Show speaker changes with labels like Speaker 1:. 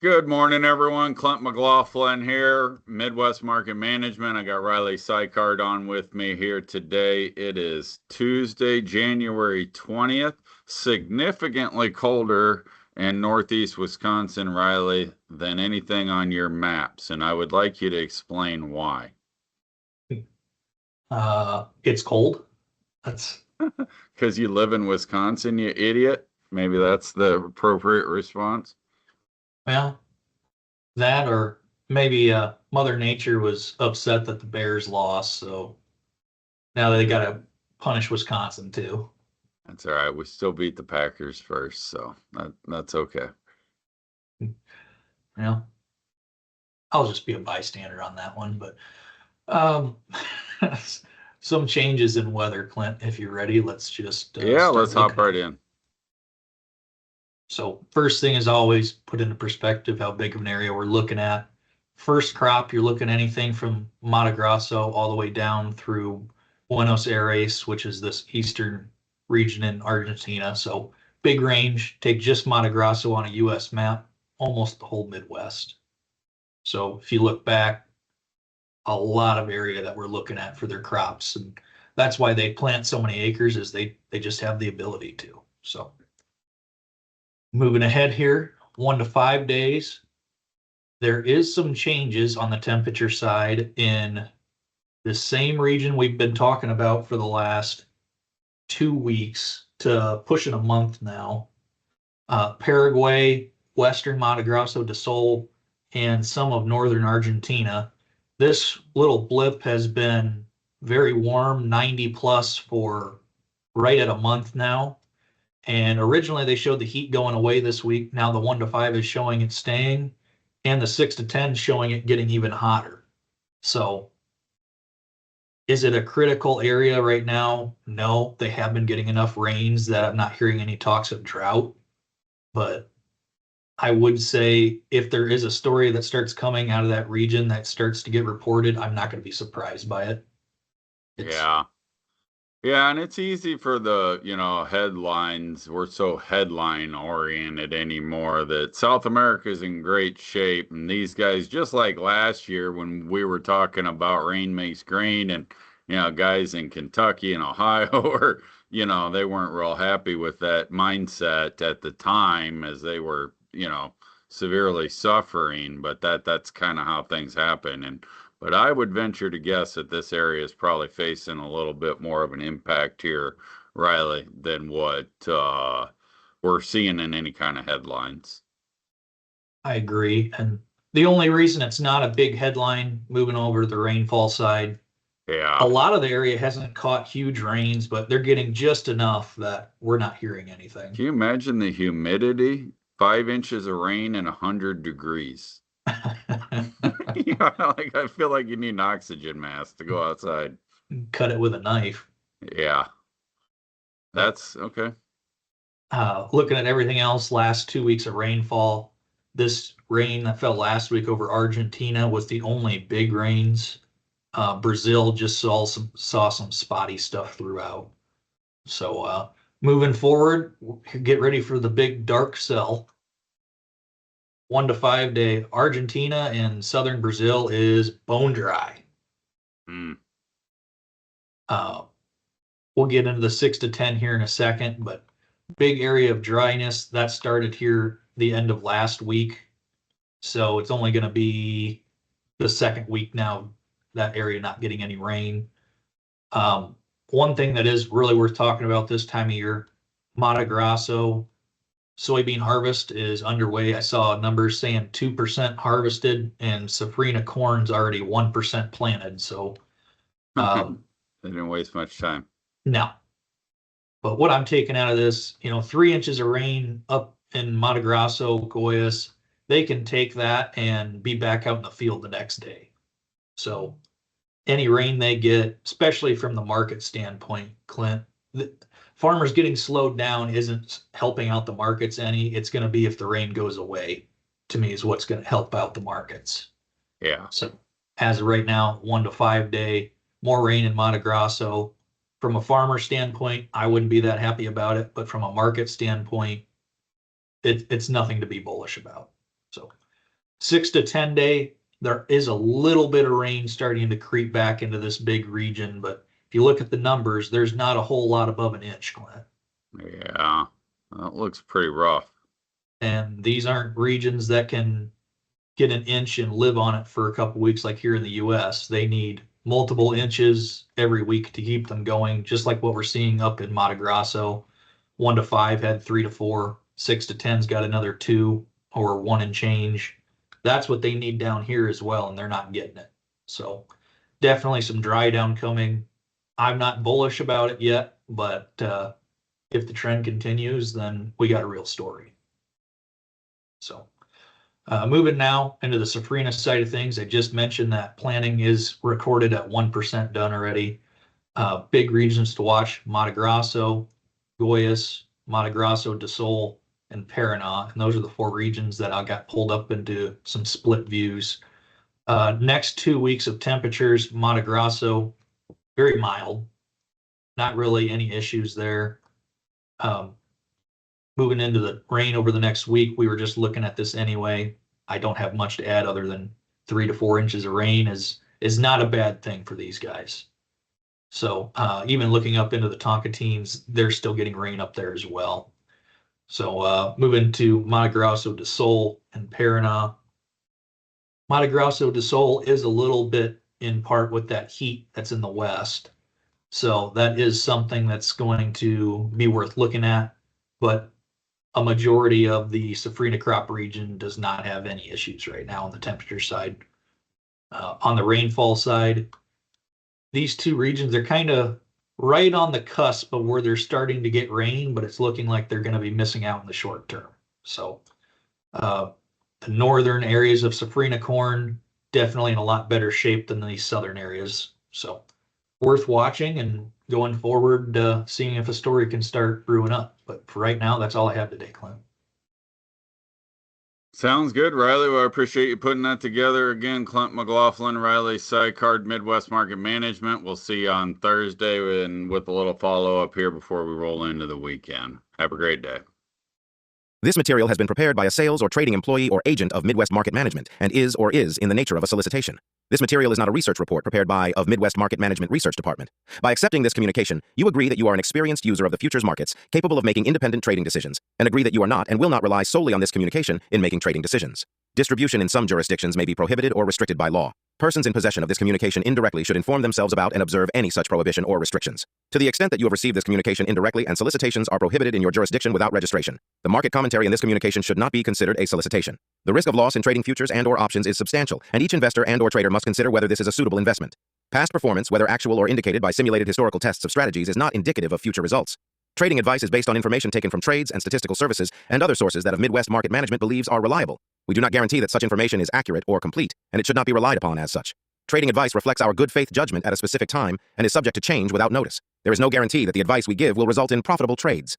Speaker 1: Good morning, everyone. Clint McLaughlin here, Midwest Market Management. I got Riley Sykard on with me here today. It is Tuesday, January 20th, significantly colder in Northeast Wisconsin, Riley, than anything on your maps. And I would like you to explain why.
Speaker 2: It's cold. That's
Speaker 1: Because you live in Wisconsin, you idiot. Maybe that's the appropriate response.
Speaker 2: well, that or maybe Mother Nature was upset that the Bears lost, so now they got to punish Wisconsin too.
Speaker 1: That's all right. We still beat the Packers first, so that's okay.
Speaker 2: Well, I'll just be a bystander on that one, but um, some changes in weather, Clint. If you're ready, let's just
Speaker 1: Yeah,
Speaker 2: start
Speaker 1: let's hop
Speaker 2: looking at
Speaker 1: right
Speaker 2: it.
Speaker 1: in.
Speaker 2: So first thing is always put into perspective how big of an area we're looking at. First crop, you're looking anything from Mato Grosso all the way down through Buenos Aires, which is this eastern region in Argentina. So big range. Take just Mato Grosso on a US map, almost the whole Midwest. So if you look back, a lot of area that we're looking at for their crops. And that's why they plant so many acres is they just have the ability to. So moving ahead here, 1 to 5 days. There is some changes on the temperature side in the same region we've been talking about for the last 2 weeks to pushing a month now. Paraguay, Western Mato Grosso do Sul, and some of northern Argentina. This little blip has been very warm, 90 plus for right at a month now. And originally they showed the heat going away this week. Now the 1 to 5 is showing it staying, and the 6 to 10 showing it getting even hotter. So is it a critical area right now? No, they have been getting enough rains that I'm not hearing any talks of drought. But I would say if there is a story that starts coming out of that region that starts to get reported, I'm not going to be surprised by it. It's
Speaker 1: Yeah. Yeah, and it's easy for the headlines. We're so headline oriented anymore that South America is in great shape. And these guys, just like last year when we were talking about rain makes grain and guys in Kentucky and Ohio were they weren't real happy with that mindset at the time as they were severely suffering. But that's kind of how things happen. But I would venture to guess that this area is probably facing a little bit more of an impact here, Riley, than what we're seeing in any kind of headlines.
Speaker 2: I agree. And the only reason it's not a big headline moving over to the rainfall side, a
Speaker 1: Yeah.
Speaker 2: lot of the area hasn't caught huge rains, but they're getting just enough that we're not hearing anything.
Speaker 1: Can you imagine the humidity? 5 inches of rain and 100 degrees. Yeah, like I feel like you need an oxygen mask to go outside.
Speaker 2: Cut it with a knife.
Speaker 1: Yeah,
Speaker 2: But
Speaker 1: that's okay.
Speaker 2: looking at everything else, last 2 weeks of rainfall, this rain that fell last week over Argentina was the only big rains. Brazil just saw some spotty stuff throughout. So moving forward, get ready for the big dark cell. 1 to 5 day Argentina and southern Brazil is bone dry.
Speaker 1: Mm.
Speaker 2: Uh, we'll get into the 6 to 10 here in a second, but big area of dryness that started here the end of last week. So it's only going to be the second week now, that area not getting any rain. One thing that is really worth talking about this time of year, Mato Grosso soybean harvest is underway. I saw numbers saying 2% harvested, and Safrinha corn's already 1% planted. So
Speaker 1: They
Speaker 2: um,
Speaker 1: didn't waste much time.
Speaker 2: no. But what I'm taking out of this, 3 inches of rain up in Mato Grosso, Goiás, they can take that and be back out in the field the next day. So any rain they get, especially from the market standpoint, Clint, the farmers getting slowed down isn't helping out the markets any. It's going to be if the rain goes away, to me, is what's going to help out the markets.
Speaker 1: Yeah.
Speaker 2: So as of right now, 1 to 5 day, more rain in Mato Grosso. From a farmer standpoint, I wouldn't be that happy about it, but from a market standpoint, it's nothing to be bullish about. So 6 to 10 day, there is a little bit of rain starting to creep back into this big region, but if you look at the numbers, there's not a whole lot above an inch, Clint.
Speaker 1: Yeah, that looks pretty rough.
Speaker 2: And these aren't regions that can get an inch and live on it for a couple weeks like here in the US. They need multiple inches every week to keep them going, just like what we're seeing up in Mato Grosso. 1 to 5 had 3 to 4, 6 to 10's got another 2 or 1 and change. That's what they need down here as well, and they're not getting it. So definitely some dry down coming. I'm not bullish about it yet, but if the trend continues, then we got a real story. So moving now into the Safrinha side of things, I just mentioned that planning is recorded at 1% done already. Big regions to watch: Mato Grosso, Goiás, Mato Grosso do Sul, and Paraná. And those are the 4 regions that I got pulled up into some split views. Next 2 weeks of temperatures: Mato Grosso, very mild, not really any issues there. Moving into the rain over the next week, we were just looking at this anyway. I don't have much to add other than 3 to 4 inches of rain is not a bad thing for these guys. So even looking up into the Tocantins, they're still getting rain up there as well. So moving to Mato Grosso do Sul and Paraná. Mato Grosso do Sul is a little bit in part with that heat that's in the west. So that is something that's going to be worth looking at. But a majority of the Safrinha crop region does not have any issues right now on the temperature side. On the rainfall side, these 2 regions are kind of right on the cusp of where they're starting to get rain, but it's looking like they're going to be missing out in the short term. So the northern areas of Safrinha corn definitely in a lot better shape than these southern areas. So worth watching and going forward, seeing if a story can start brewing up. But for right now, that's all I have today, Clint.
Speaker 1: Sounds good, Riley. Well, I appreciate you putting that together again. Clint McLaughlin, Riley Sidecard, Midwest Market Management. We'll see you on Thursday and with a little follow up here before we roll into the weekend. Have a great day.
Speaker 3: This material has been prepared by a sales or trading employee or agent of Midwest Market Management and is or is in the nature of a solicitation. This material is not a research report prepared by of Midwest Market Management Research Department. By accepting this communication, you agree that you are an experienced user of the futures markets, capable of making independent trading decisions, and agree that you are not and will not rely solely on this communication in making trading decisions. Distribution in some jurisdictions may be prohibited or restricted by law. Persons in possession of this communication indirectly should inform themselves about and observe any such prohibition or restrictions. To the extent that you have received this communication indirectly and solicitations are prohibited in your jurisdiction without registration, the market commentary in this communication should not be considered a solicitation. The risk of loss in trading futures and/or options is substantial, and each investor and/or trader must consider whether this is a suitable investment. Past performance, whether actual or indicated by simulated historical tests of strategies, is not indicative of future results. Trading advice is based on information taken from trades and statistical services and other sources that of Midwest Market Management believes are reliable. We do not guarantee that such information is accurate or complete, and it should not be relied upon as such. Trading advice reflects our good faith judgment at a specific time and is subject to change without notice. There is no guarantee that the advice we give will result in profitable trades.